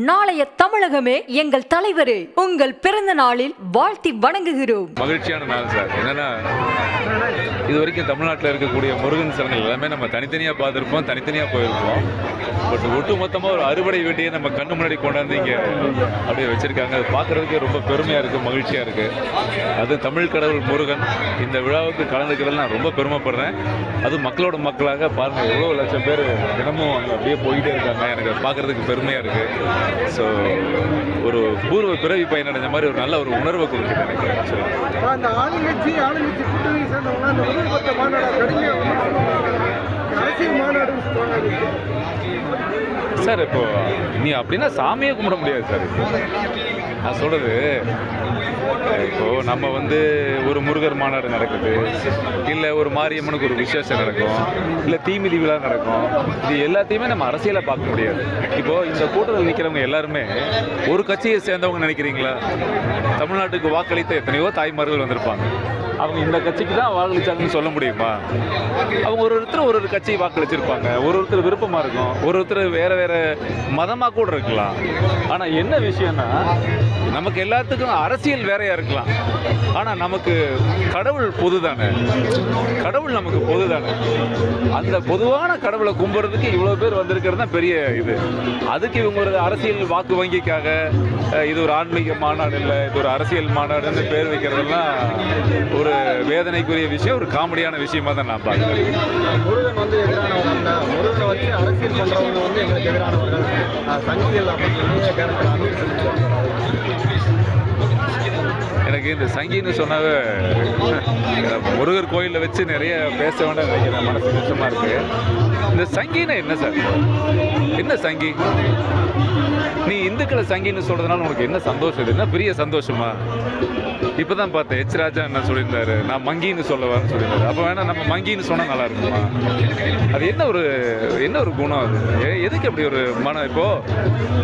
நாளைய தமிழகமே எங்கள் தலைவரே, உங்கள் பிறந்த நாளில் வாழ்த்தி வணங்குகிறோம். மகிழ்ச்சியான நாள் சார். என்னன்னா, இது வரைக்கும் தமிழ்நாட்டில் இருக்கக்கூடிய முருகன் சிலைகள் எல்லாமே நம்ம தனித்தனியாக பார்த்துருப்போம், தனித்தனியாக போயிருப்போம். பட் ஒட்டு மொத்தமாக ஒரு அறுபடை வேட்டியை நம்ம கண்ணு முன்னாடி கொண்டாந்து இங்கே அப்படியே வச்சுருக்காங்க. அது பார்க்குறதுக்கே ரொம்ப பெருமையாக இருக்குது, மகிழ்ச்சியாக இருக்குது. அது தமிழ் கடவுள் முருகன் இந்த விழாவுக்கு கலந்துக்கிறதுல நான் ரொம்ப பெருமைப்படுறேன். அது மக்களோட மக்களாக பாருங்கள், எவ்வளோ லட்சம் பேர் தினமும் அங்கே அப்படியே போயிட்டே இருக்காங்க. எனக்கு பார்க்குறதுக்கு பெருமையாக இருக்குது. ஸோ ஒரு பூர்வ பிறவி பயனடைஞ்ச மாதிரி ஒரு நல்ல ஒரு உணர்வை கொடுக்குது எனக்கு. அந்த ஆளுங்கட்சி கூட்டணி சேர்ந்தவங்க அந்த முதல்பட்ட மாநாடு அரசியல் மாநாடு சார். இப்போ நீ அப்படின்னா சாமியே கும்பிட முடியாது சார். நான் சொல்றது, இப்போ நம்ம ஒரு முருகர் மாநாடு நடக்குது, இல்லை ஒரு மாரியம்மனுக்கு ஒரு விசேஷம் நடக்கும், இல்லை தீமிதி விழா நடக்கும். இது எல்லாத்தையுமே நம்ம அரசியலை பார்க்க முடியாது. இப்போ இந்த கூட்டத்தில் நிற்கிறவங்க எல்லாருமே ஒரு கட்சியை சேர்ந்தவங்க நினைக்கிறீங்களா? தமிழ்நாட்டுக்கு வாக்களித்த எத்தனையோ தாய்மார்கள் வந்திருப்பாங்க. அவங்க இந்த கட்சிக்கு தான் வாக்களிச்சாங்கன்னு சொல்ல முடியுமா? அவங்க ஒரு கட்சியை வாக்களிச்சிருப்பாங்க. ஒருத்தர் விருப்பமாக இருக்கும், ஒருத்தர் வேற வேற மதமாக கூட இருக்கலாம். ஆனால் என்ன விஷயம்னா, நமக்கு எல்லாத்துக்கும் அரசியல் வேறையா இருக்கலாம், ஆனால் நமக்கு கடவுள் பொது தானே. கடவுள் நமக்கு பொது தானே. அந்த பொதுவான கடவுளை கும்பிட்றதுக்கு இவ்வளோ பேர் வந்திருக்கிறது தான் பெரிய இது. அதுக்கு இவங்க ஒரு அரசியல் வாக்கு வங்கிக்காக இது ஒரு ஆன்மீக மாநாடு இல்லை, இது ஒரு அரசியல் மாநாடுன்னு பேர் வைக்கிறதெல்லாம் ஒரு வேதனைக்குரிய விஷயம், ஒரு காமெடியான விஷயமா தான் நான் பார்க்குறேன். முருகன் எதிரானவங்க, முருகனை வச்சு அரசியல் பண்ணுறவங்க எங்களுக்கு எதிரானவர்கள், சங்கிகள் எனக்கு இந்த சங்கின்னு சொன்னாவே முருகர் கோயிலில் வச்சு நிறைய பேச வேண்டாம் நினைக்கிறேன். மனசு கஷ்டமாக இருக்கு. இந்த சங்கின்னா என்ன சார்? என்ன சங்கி? நீ இந்துக்களை சங்கின்னு சொல்றதுனால உனக்கு என்ன சந்தோஷம்? இது என்ன பெரிய சந்தோஷமா? இப்போதான் பார்த்தேன், எச் ராஜா என்ன சொல்லியிருந்தாரு, நான் மங்கின்னு சொல்லவான்னு சொல்லியிருந்தாரு. அப்போ வேணா நம்ம மங்கின்னு சொன்னால் நல்லா இருக்குமா? அது என்ன ஒரு குணம்? அது எதுக்கு அப்படி ஒரு மனம்? இப்போ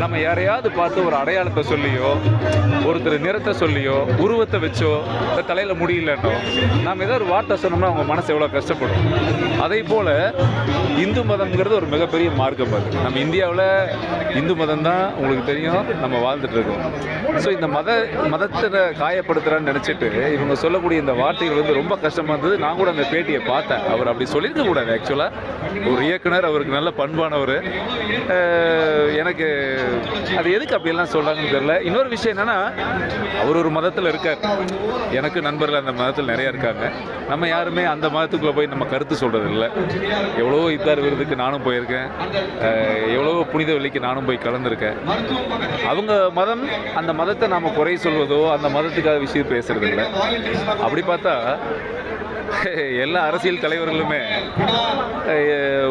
நம்ம யாரையாவது பார்த்து ஒரு அடையாளத்தை சொல்லியோ, ஒருத்தர் நிறத்தை சொல்லியோ, உருவத்தை வச்சோ, தலையில் முடியலன்னோ நாம் ஏதோ ஒரு வார்த்தை சொன்னோம்னா அவங்க மனசு எவ்வளோ கஷ்டப்படும். அதே போல் இந்து மதம்ங்கிறது ஒரு மிகப்பெரிய மார்க்கம். அது நம்ம இந்தியாவில் இந்து மதம் தான் உங்களுக்கு தெரியும், நம்ம வாழ்ந்துட்டு இருக்கோம். ஸோ இந்த மதத்தை காயப்படுத்துகிற நினைச்சிட்டு இவங்க சொல்லக்கூடிய இந்த வார்த்தைகள் ரொம்ப கஷ்டமா இருந்தது. நான் கூட அந்த பேட்டியை பார்த்தேன். அவர் அப்படி சொல்லியிருக்க கூடாது. ஆக்சுவலா ஒரு இயக்குனர், அவருக்கு நல்ல பண்பானவர். எனக்கு அது எதுக்கு அப்படியெல்லாம் சொல்றாங்கன்னு தெரியல. இன்னொரு விஷயம் என்னன்னா, அவர் ஒரு மதத்தில் இருக்கார், எனக்கு நண்பர்கள் அந்த மதத்தில் நிறைய இருக்காங்க. நம்ம யாருமே அந்த மதத்துக்குள்ள போய் நம்ம கருத்து சொல்றது இல்லை. எவ்வளவோ இத்தார் விருதுக்கு நானும் போயிருக்கேன், எவ்வளவோ புனித வெள்ளிக்கு நானும் போய் கலந்துருக்கேன். அவங்க மதம், அந்த மதத்தை நாம குறை சொல்வதோ, அந்த மதத்துக்காக விஷயம் பேசுறது இல்லை. அப்படி பார்த்தா எல்லா அரசியல் தலைவர்களுமே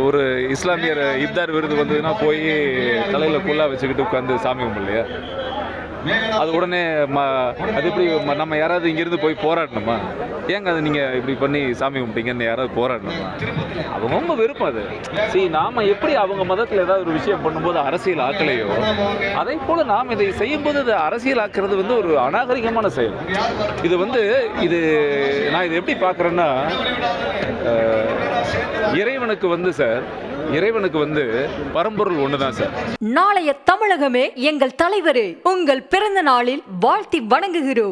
ஒரு இஸ்லாமியர் இப்தார் விருது வந்ததுன்னா போய் தலையில் குல்லா வச்சுக்கிட்டு உட்காந்து சாமி கும்பிடலையா? அது உடனே அது இப்படி நம்ம யாராவது இங்கிருந்து போய் போராடணுமா? ஏங்க அது நீங்கள் இப்படி பண்ணி சாமி கும்பிட்டீங்கன்னு யாராவது போராடணுமா? அவங்க விருப்பம் அது. சரி, நாம் எப்படி அவங்க மதத்தில் ஏதாவது ஒரு விஷயம் பண்ணும்போது அரசியல் ஆக்கலையோ, அதே போல் நாம் இதை செய்யும்போது அது அரசியல் ஆக்குறது ஒரு அநாகரிகமான செயல். இது நான் இதை எப்படி பார்க்குறேன்னா, இறைவனுக்கு சார், இறைவனுக்கு பரம்பொருள் ஒண்ணுதான் சார். நாளைய தமிழகமே எங்கள் தலைவரே, உங்கள் பிறந்த நாளில் வாழ்த்தி வணங்குகிறோம்.